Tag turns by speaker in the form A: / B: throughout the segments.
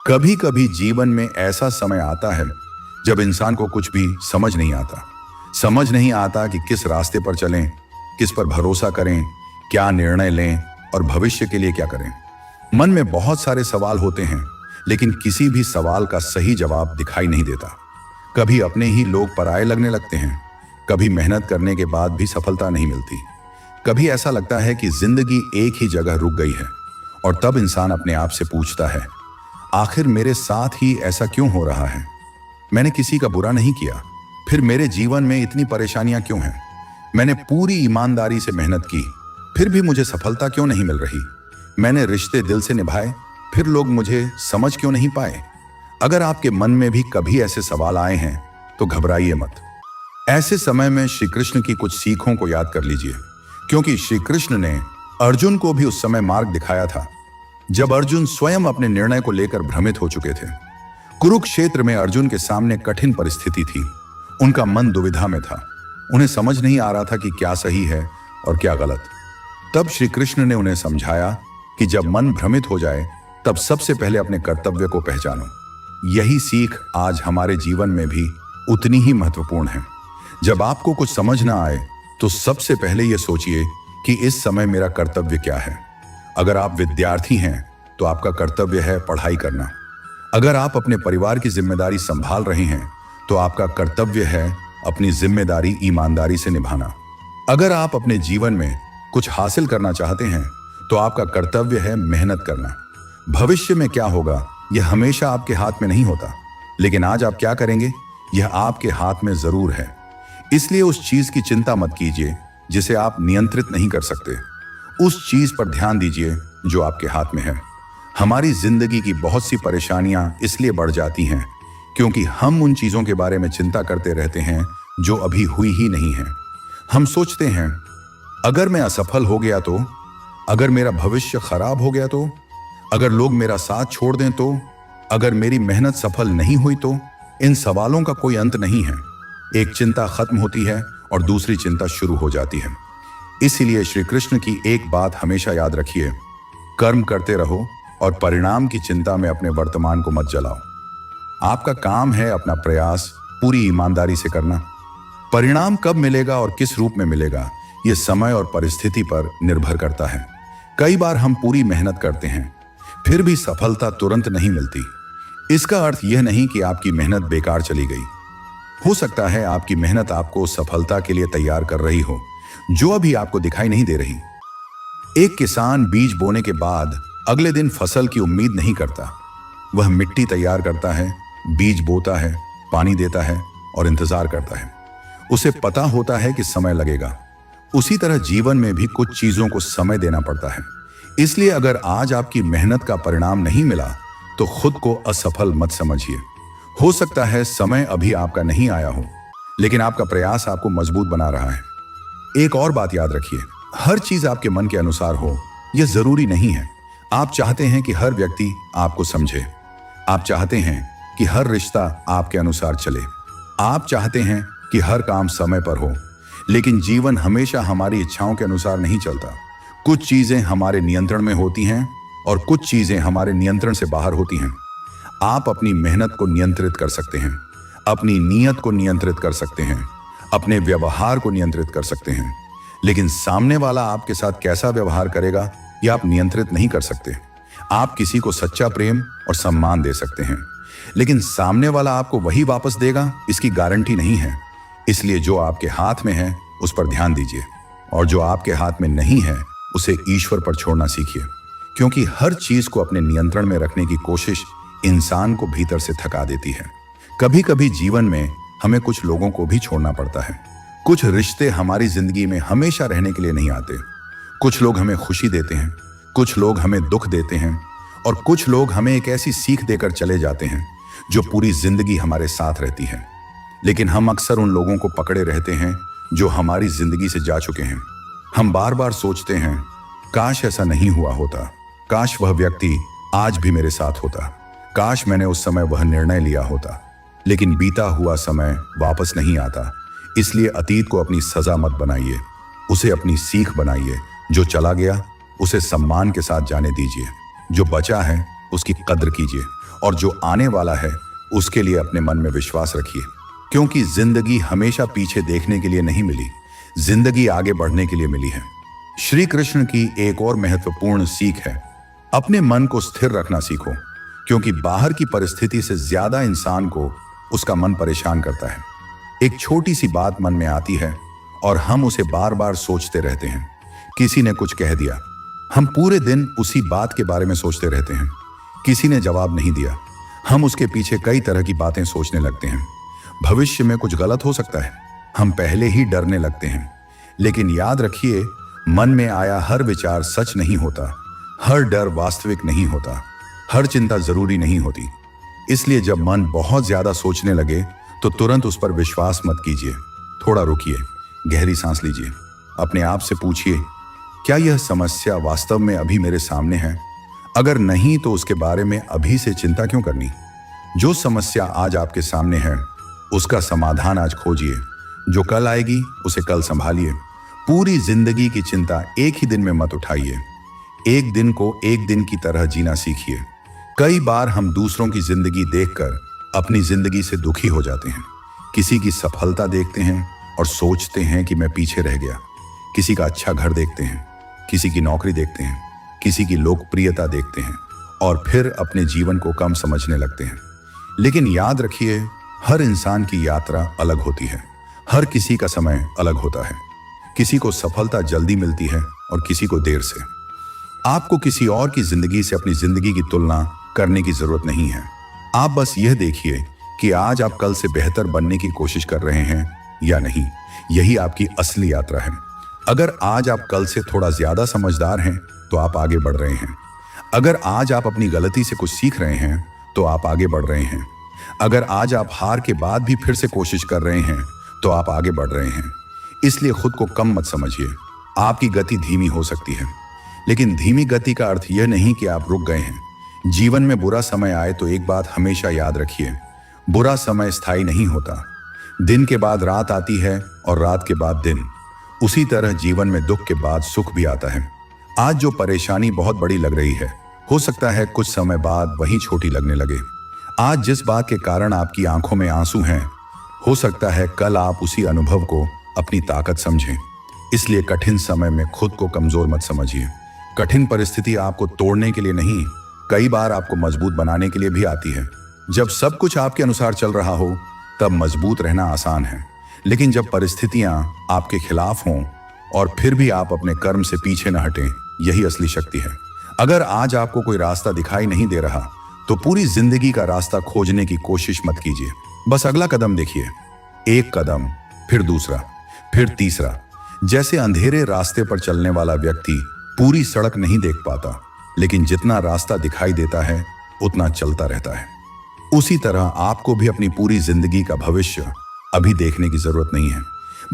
A: कभी कभी जीवन में ऐसा समय आता है जब इंसान को कुछ भी समझ नहीं आता। समझ नहीं आता कि किस रास्ते पर चलें, किस पर भरोसा करें, क्या निर्णय लें और भविष्य के लिए क्या करें। मन में बहुत सारे सवाल होते हैं, लेकिन किसी भी सवाल का सही जवाब दिखाई नहीं देता। कभी अपने ही लोग पराये लगने लगते हैं, कभी मेहनत करने के बाद भी सफलता नहीं मिलती। कभी ऐसा लगता है कि जिंदगी एक ही जगह रुक गई है और तब इंसान अपने आप से पूछता है, आखिर मेरे साथ ही ऐसा क्यों हो रहा है? मैंने किसी का बुरा नहीं किया, फिर मेरे जीवन में इतनी परेशानियां क्यों हैं? मैंने पूरी ईमानदारी से मेहनत की, फिर भी मुझे सफलता क्यों नहीं मिल रही? मैंने रिश्ते दिल से निभाए, फिर लोग मुझे समझ क्यों नहीं पाए? अगर आपके मन में भी कभी ऐसे सवाल आए हैं तो घबराइए मत। ऐसे समय में श्री कृष्ण की कुछ सीखों को याद कर लीजिए, क्योंकि श्री कृष्ण ने अर्जुन को भी उस समय मार्ग दिखाया था जब अर्जुन स्वयं अपने निर्णय को लेकर भ्रमित हो चुके थे। कुरुक्षेत्र में अर्जुन के सामने कठिन परिस्थिति थी। उनका मन दुविधा में था। उन्हें समझ नहीं आ रहा था कि क्या सही है और क्या गलत। तब श्री कृष्ण ने उन्हें समझाया कि जब मन भ्रमित हो जाए तब सबसे पहले अपने कर्तव्य को पहचानो। यही सीख आज हमारे जीवन में भी उतनी ही महत्वपूर्ण है। जब आपको कुछ समझ ना आए तो सबसे पहले यह सोचिए कि इस समय मेरा कर्तव्य क्या है। अगर आप विद्यार्थी हैं तो आपका कर्तव्य है पढ़ाई करना। अगर आप अपने परिवार की जिम्मेदारी संभाल रहे हैं तो आपका कर्तव्य है अपनी जिम्मेदारी ईमानदारी से निभाना। अगर आप अपने जीवन में कुछ हासिल करना चाहते हैं तो आपका कर्तव्य है मेहनत करना। भविष्य में क्या होगा यह हमेशा आपके हाथ में नहीं होता, लेकिन आज आप क्या करेंगे यह आपके हाथ में जरूर है। इसलिए उस चीज की चिंता मत कीजिए जिसे आप नियंत्रित नहीं कर सकते। उस चीज पर ध्यान दीजिए जो आपके हाथ में है। हमारी जिंदगी की बहुत सी परेशानियां इसलिए बढ़ जाती हैं क्योंकि हम उन चीजों के बारे में चिंता करते रहते हैं जो अभी हुई ही नहीं है। हम सोचते हैं, अगर मैं असफल हो गया तो, अगर मेरा भविष्य खराब हो गया तो, अगर लोग मेरा साथ छोड़ दें तो, अगर मेरी मेहनत सफल नहीं हुई तो। इन सवालों का कोई अंत नहीं है। एक चिंता खत्म होती है और दूसरी चिंता शुरू हो जाती है। इसीलिए श्री कृष्ण की एक बात हमेशा याद रखिए, कर्म करते रहो और परिणाम की चिंता में अपने वर्तमान को मत जलाओ। आपका काम है अपना प्रयास पूरी ईमानदारी से करना। परिणाम कब मिलेगा और किस रूप में मिलेगा यह समय और परिस्थिति पर निर्भर करता है। कई बार हम पूरी मेहनत करते हैं, फिर भी सफलता तुरंत नहीं मिलती। इसका अर्थ यह नहीं कि आपकी मेहनत बेकार चली गई। हो सकता है आपकी मेहनत आपको सफलता के लिए तैयार कर रही हो, जो अभी आपको दिखाई नहीं दे रही। एक किसान बीज बोने के बाद अगले दिन फसल की उम्मीद नहीं करता। वह मिट्टी तैयार करता है, बीज बोता है, पानी देता है और इंतजार करता है। उसे पता होता है कि समय लगेगा। उसी तरह जीवन में भी कुछ चीजों को समय देना पड़ता है। इसलिए अगर आज आपकी मेहनत का परिणाम नहीं मिला तो खुद को असफल मत समझिए। हो सकता है समय अभी आपका नहीं आया हो, लेकिन आपका प्रयास आपको मजबूत बना रहा है। एक और बात याद रखिए, हर चीज आपके मन के अनुसार हो यह जरूरी नहीं है। आप चाहते हैं कि हर व्यक्ति आपको समझे। आप चाहते हैं कि हर रिश्ता आपके अनुसार चले। आप चाहते हैं कि हर काम समय पर हो, लेकिन जीवन हमेशा हमारी इच्छाओं के अनुसार नहीं चलता। कुछ चीजें हमारे नियंत्रण में होती हैं और कुछ चीजें हमारे नियंत्रण से बाहर होती हैं। आप अपनी मेहनत को नियंत्रित कर सकते हैं, अपनी नीयत को नियंत्रित कर सकते हैं, अपने व्यवहार को नियंत्रित कर सकते हैं, लेकिन सामने वाला आपके साथ कैसा व्यवहार करेगा यह आप नियंत्रित नहीं कर सकते। आप किसी को सच्चा प्रेम और सम्मान दे सकते हैं, लेकिन सामने वाला आपको वही वापस देगा इसकी गारंटी नहीं है। इसलिए जो आपके हाथ में है उस पर ध्यान दीजिए और जो आपके हाथ में नहीं है उसे ईश्वर पर छोड़ना सीखिए, क्योंकि हर चीज को अपने नियंत्रण में रखने की कोशिश इंसान को भीतर से थका देती है। कभी कभी जीवन में हमें कुछ लोगों को भी छोड़ना पड़ता है। कुछ रिश्ते हमारी जिंदगी में हमेशा रहने के लिए नहीं आते। कुछ लोग हमें खुशी देते हैं, कुछ लोग हमें दुख देते हैं और कुछ लोग हमें एक ऐसी सीख देकर चले जाते हैं जो पूरी जिंदगी हमारे साथ रहती है। लेकिन हम अक्सर उन लोगों को पकड़े रहते हैं जो हमारी जिंदगी से जा चुके हैं। हम बार बार सोचते हैं, काश ऐसा नहीं हुआ होता, काश वह व्यक्ति आज भी मेरे साथ होता, काश मैंने उस समय वह निर्णय लिया होता। लेकिन बीता हुआ समय वापस नहीं आता। इसलिए अतीत को अपनी सजा मत बनाइए, उसे अपनी सीख बनाइए। जो चला गया उसे सम्मान के साथ जाने दीजिए, जो बचा है उसकी कद्र कीजिए और जो आने वाला है उसके लिए अपने मन में विश्वास रखिए, क्योंकि जिंदगी हमेशा पीछे देखने के लिए नहीं मिली, जिंदगी आगे बढ़ने के लिए मिली है। श्री कृष्ण की एक और महत्वपूर्ण सीख है, अपने मन को स्थिर रखना सीखो, क्योंकि बाहर की परिस्थिति से ज्यादा इंसान को उसका मन परेशान करता है। एक छोटी सी बात मन में आती है और हम उसे बार बार सोचते रहते हैं। किसी ने कुछ कह दिया, हम पूरे दिन उसी बात के बारे में सोचते रहते हैं। किसी ने जवाब नहीं दिया, हम उसके पीछे कई तरह की बातें सोचने लगते हैं। भविष्य में कुछ गलत हो सकता है, हम पहले ही डरने लगते हैं। लेकिन याद रखिए, मन में आया हर विचार सच नहीं होता, हर डर वास्तविक नहीं होता, हर चिंता जरूरी नहीं होती। इसलिए जब मन बहुत ज्यादा सोचने लगे तो तुरंत उस पर विश्वास मत कीजिए। थोड़ा रुकिए, गहरी सांस लीजिए, अपने आप से पूछिए, क्या यह समस्या वास्तव में अभी मेरे सामने है? अगर नहीं तो उसके बारे में अभी से चिंता क्यों करनी? जो समस्या आज आपके सामने है उसका समाधान आज खोजिए, जो कल आएगी उसे कल संभालिए। पूरी जिंदगी की चिंता एक ही दिन में मत उठाइए, एक दिन को एक दिन की तरह जीना सीखिए। कई बार हम दूसरों की जिंदगी देखकर अपनी जिंदगी से दुखी हो जाते हैं। किसी की सफलता देखते हैं और सोचते हैं कि मैं पीछे रह गया। किसी का अच्छा घर देखते हैं, किसी की नौकरी देखते हैं, किसी की लोकप्रियता देखते हैं और फिर अपने जीवन को कम समझने लगते हैं। लेकिन याद रखिए, हर इंसान की यात्रा अलग होती है, हर किसी का समय अलग होता है। किसी को सफलता जल्दी मिलती है और किसी को देर से। आपको किसी और की जिंदगी से अपनी जिंदगी की तुलना करने की जरूरत नहीं है। आप बस यह देखिए कि आज आप कल से बेहतर बनने की कोशिश कर रहे हैं या नहीं। यही आपकी असली यात्रा है। अगर आज आप कल से थोड़ा ज्यादा समझदार हैं तो आप आगे बढ़ रहे हैं। अगर आज आप अपनी गलती से कुछ सीख रहे हैं तो आप आगे बढ़ रहे हैं। अगर आज आप हार के बाद भी फिर से कोशिश कर रहे हैं तो आप आगे बढ़ रहे हैं। इसलिए खुद को कम मत समझिए। आपकी गति धीमी हो सकती है, लेकिन धीमी गति का अर्थ यह नहीं कि आप रुक गए हैं। जीवन में बुरा समय आए तो एक बात हमेशा याद रखिए, बुरा समय स्थायी नहीं होता। दिन के बाद रात आती है और रात के बाद दिन। उसी तरह जीवन में दुख के बाद सुख भी आता है। आज जो परेशानी बहुत बड़ी लग रही है, हो सकता है कुछ समय बाद वही छोटी लगने लगे। आज जिस बात के कारण आपकी आंखों में आंसू हैं, हो सकता है कल आप उसी अनुभव को अपनी ताकत समझें। इसलिए कठिन समय में खुद को कमजोर मत समझिए। कठिन परिस्थिति आपको तोड़ने के लिए नहीं, कई बार आपको मजबूत बनाने के लिए भी आती है। जब सब कुछ आपके अनुसार चल रहा हो तब मजबूत रहना आसान है, लेकिन जब परिस्थितियां आपके खिलाफ हों और फिर भी आप अपने कर्म से पीछे न हटें, यही असली शक्ति है। अगर आज आपको कोई रास्ता दिखाई नहीं दे रहा तो पूरी जिंदगी का रास्ता खोजने की कोशिश मत कीजिए। बस अगला कदम देखिए, एक कदम, फिर दूसरा, फिर तीसरा। जैसे अंधेरे रास्ते पर चलने वाला व्यक्ति पूरी सड़क नहीं देख पाता, लेकिन जितना रास्ता दिखाई देता है उतना चलता रहता है। उसी तरह आपको भी अपनी पूरी जिंदगी का भविष्य अभी देखने की जरूरत नहीं है।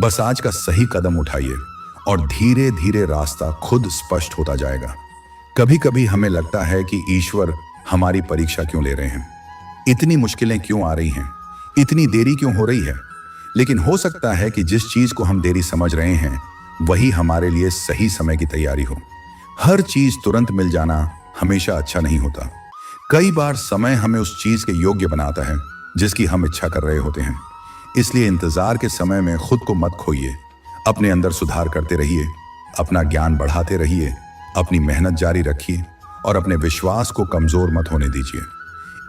A: बस आज का सही कदम उठाइए और धीरे धीरे रास्ता खुद स्पष्ट होता जाएगा। कभी कभी हमें लगता है कि ईश्वर हमारी परीक्षा क्यों ले रहे हैं, इतनी मुश्किलें क्यों आ रही हैं, इतनी देरी क्यों हो रही है। लेकिन हो सकता है कि जिस चीज को हम देरी समझ रहे हैं वही हमारे लिए सही समय की तैयारी हो। हर चीज तुरंत मिल जाना हमेशा अच्छा नहीं होता। कई बार समय हमें उस चीज के योग्य बनाता है जिसकी हम इच्छा कर रहे होते हैं। इसलिए इंतजार के समय में खुद को मत खोइए, अपने अंदर सुधार करते रहिए, अपना ज्ञान बढ़ाते रहिए, अपनी मेहनत जारी रखिए और अपने विश्वास को कमजोर मत होने दीजिए।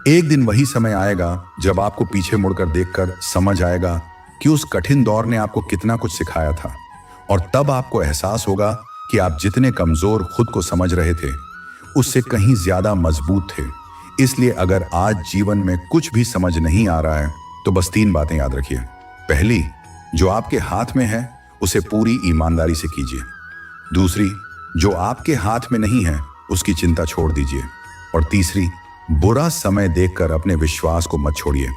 A: एक दिन वही समय आएगा जब आपको पीछे मुड़कर देखकर समझ आएगा कि उस कठिन दौर ने आपको कितना कुछ सिखाया था, और तब आपको एहसास होगा कि आप जितने कमजोर खुद को समझ रहे थे उससे कहीं ज्यादा मजबूत थे। इसलिए अगर आज जीवन में कुछ भी समझ नहीं आ रहा है तो बस 3 बातें याद रखिए। पहली, जो आपके हाथ में है उसे पूरी ईमानदारी से कीजिए। दूसरी, जो आपके हाथ में नहीं है उसकी चिंता छोड़ दीजिए। और तीसरी, बुरा समय देखकर अपने विश्वास को मत छोड़िए।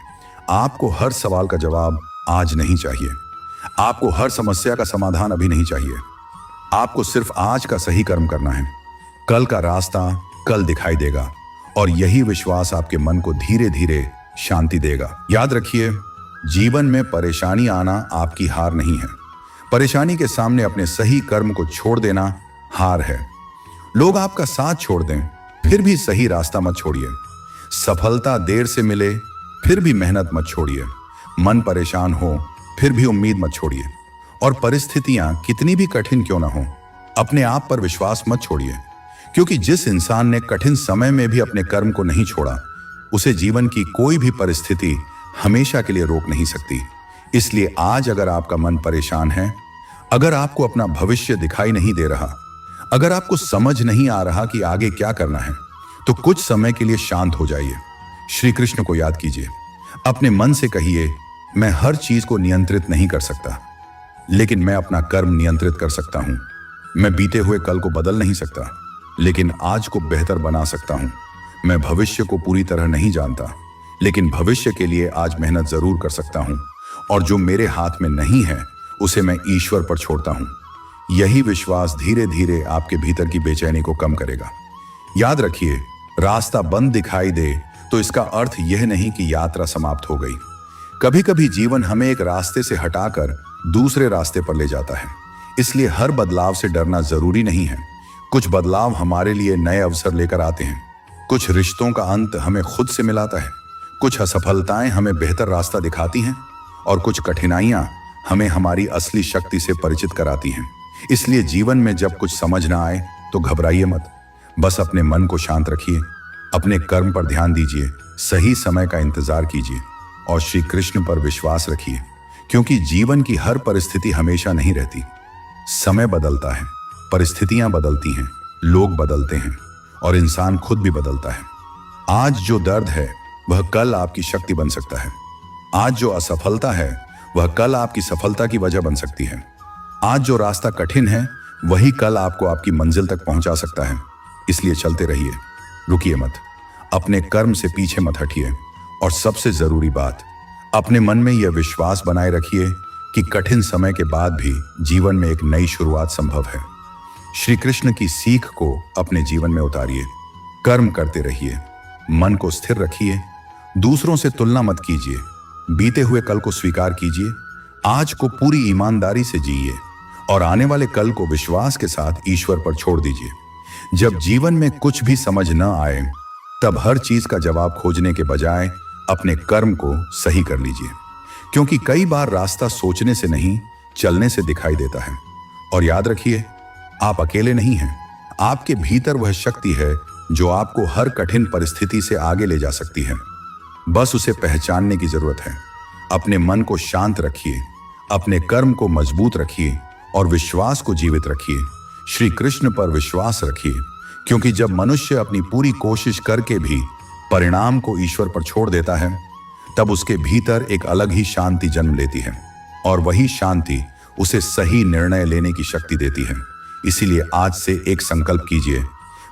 A: आपको हर सवाल का जवाब आज नहीं चाहिए, आपको हर समस्या का समाधान अभी नहीं चाहिए। आपको सिर्फ आज का सही कर्म करना है। कल का रास्ता कल दिखाई देगा और यही विश्वास आपके मन को धीरे धीरे शांति देगा। याद रखिए, जीवन में परेशानी आना आपकी हार नहीं है। परेशानी के सामने अपने सही कर्म को छोड़ देना हार है। लोग आपका साथ छोड़ दें फिर भी सही रास्ता मत छोड़िए। सफलता देर से मिले फिर भी मेहनत मत छोड़िए। मन परेशान हो फिर भी उम्मीद मत छोड़िए। और परिस्थितियां कितनी भी कठिन क्यों ना हो, अपने आप पर विश्वास मत छोड़िए। क्योंकि जिस इंसान ने कठिन समय में भी अपने कर्म को नहीं छोड़ा, उसे जीवन की कोई भी परिस्थिति हमेशा के लिए रोक नहीं सकती। इसलिए आज अगर आपका मन परेशान है, अगर आपको अपना भविष्य दिखाई नहीं दे रहा, अगर आपको समझ नहीं आ रहा कि आगे क्या करना है, तो कुछ समय के लिए शांत हो जाइए। श्री कृष्ण को याद कीजिए। अपने मन से कहिए, मैं हर चीज को नियंत्रित नहीं कर सकता, लेकिन मैं अपना कर्म नियंत्रित कर सकता हूं। मैं बीते हुए कल को बदल नहीं सकता, लेकिन आज को बेहतर बना सकता हूं। मैं भविष्य को पूरी तरह नहीं जानता, लेकिन भविष्य के लिए आज मेहनत जरूर कर सकता हूं। और जो मेरे हाथ में नहीं है, उसे मैं ईश्वर पर छोड़ता हूं। यही विश्वास धीरे धीरे आपके भीतर की बेचैनी को कम करेगा। याद रखिए, रास्ता बंद दिखाई दे तो इसका अर्थ यह नहीं कि यात्रा समाप्त हो गई। कभी कभी जीवन हमें एक रास्ते से हटाकर दूसरे रास्ते पर ले जाता है। इसलिए हर बदलाव से डरना जरूरी नहीं है। कुछ बदलाव हमारे लिए नए अवसर लेकर आते हैं। कुछ रिश्तों का अंत हमें खुद से मिलाता है। कुछ असफलताएं हमें बेहतर रास्ता दिखाती हैं, और कुछ कठिनाइयां हमें हमारी असली शक्ति से परिचित कराती हैं। इसलिए जीवन में जब कुछ समझ ना आए तो घबराइए मत। बस अपने मन को शांत रखिए, अपने कर्म पर ध्यान दीजिए, सही समय का इंतजार कीजिए और श्री कृष्ण पर विश्वास रखिए। क्योंकि जीवन की हर परिस्थिति हमेशा नहीं रहती। समय बदलता है, परिस्थितियां बदलती हैं, लोग बदलते हैं और इंसान खुद भी बदलता है। आज जो दर्द है वह कल आपकी शक्ति बन सकता है। आज जो असफलता है वह कल आपकी सफलता की वजह बन सकती है। आज जो रास्ता कठिन है वही कल आपको आपकी मंजिल तक पहुंचा सकता है। इसलिए चलते रहिए, रुकिए मत, अपने कर्म से पीछे मत हटिए और सबसे जरूरी बात, अपने मन में यह विश्वास बनाए रखिए कि कठिन समय के बाद भी जीवन में एक नई शुरुआत संभव है। श्री कृष्ण की सीख को अपने जीवन में उतारिए। कर्म करते रहिए, मन को स्थिर रखिए, दूसरों से तुलना मत कीजिए, बीते हुए कल को स्वीकार कीजिए, आज को पूरी ईमानदारी से जिए और आने वाले कल को विश्वास के साथ ईश्वर पर छोड़ दीजिए। जब जीवन में कुछ भी समझ न आए, तब हर चीज का जवाब खोजने के बजाय अपने कर्म को सही कर लीजिए। क्योंकि कई बार रास्ता सोचने से नहीं, चलने से दिखाई देता है। और याद रखिए, आप अकेले नहीं हैं। आपके भीतर वह शक्ति है जो आपको हर कठिन परिस्थिति से आगे ले जा सकती है। बस उसे पहचानने की जरूरत है। अपने मन को शांत रखिए, अपने कर्म को मजबूत रखिए और विश्वास को जीवित रखिए। श्री कृष्ण पर विश्वास रखिए, क्योंकि जब मनुष्य अपनी पूरी कोशिश करके भी परिणाम को ईश्वर पर छोड़ देता है, तब उसके भीतर एक अलग ही शांति जन्म लेती है और वही शांति उसे सही निर्णय लेने की शक्ति देती है। इसीलिए आज से एक संकल्प कीजिए,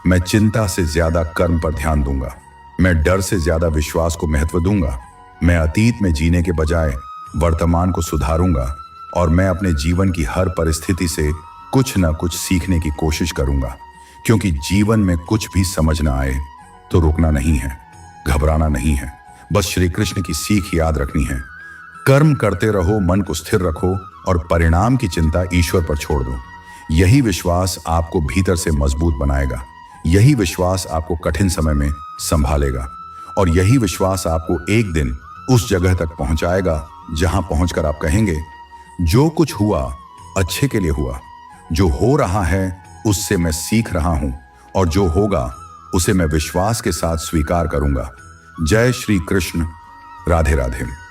A: मैं चिंता से ज्यादा कर्म पर ध्यान दूंगा, मैं डर से ज्यादा विश्वास को महत्व दूंगा, मैं अतीत में जीने के बजाय वर्तमान को सुधारूंगा और मैं अपने जीवन की हर परिस्थिति से कुछ न कुछ सीखने की कोशिश करूंगा। क्योंकि जीवन में कुछ भी समझ ना आए तो रुकना नहीं है, घबराना नहीं है, बस श्री कृष्ण की सीख याद रखनी है। कर्म करते रहो, मन को स्थिर रखो और परिणाम की चिंता ईश्वर पर छोड़ दो। यही विश्वास आपको भीतर से मजबूत बनाएगा। यही विश्वास आपको कठिन समय में संभालेगा और यही विश्वास आपको एक दिन उस जगह तक पहुंचाएगा जहां पहुंचकर आप कहेंगे, जो कुछ हुआ अच्छे के लिए हुआ, जो हो रहा है उससे मैं सीख रहा हूं और जो होगा उसे मैं विश्वास के साथ स्वीकार करूंगा। जय श्री कृष्ण। राधे राधे।